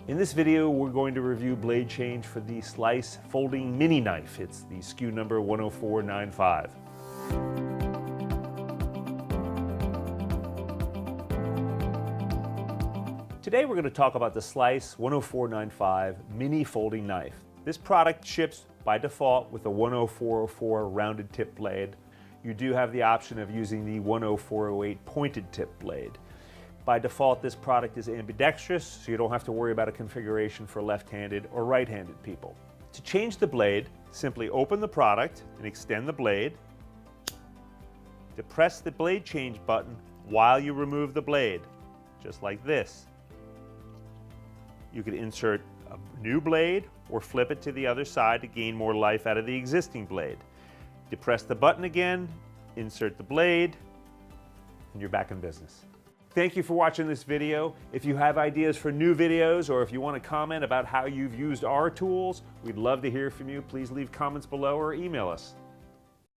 In this video, we're going to review blade change for the Slice Folding Mini Knife. It's the SKU number 10495. Today we're going to talk about the Slice 10495 Mini Folding Knife. This product ships by default with a 10404 rounded tip blade. You do have the option of using the 10408 pointed tip blade. By default, this product is ambidextrous, so you don't have to worry about a configuration for left-handed or right-handed people. To change the blade, simply open the product and extend the blade. Depress the blade change button while you remove the blade, just like this. You could insert a new blade or flip it to the other side to gain more life out of the existing blade. Depress the button again, insert the blade, and you're back in business. Thank you for watching this video. If you have ideas for new videos or if you want to comment about how you've used our tools, we'd love to hear from you. Please leave comments below or email us.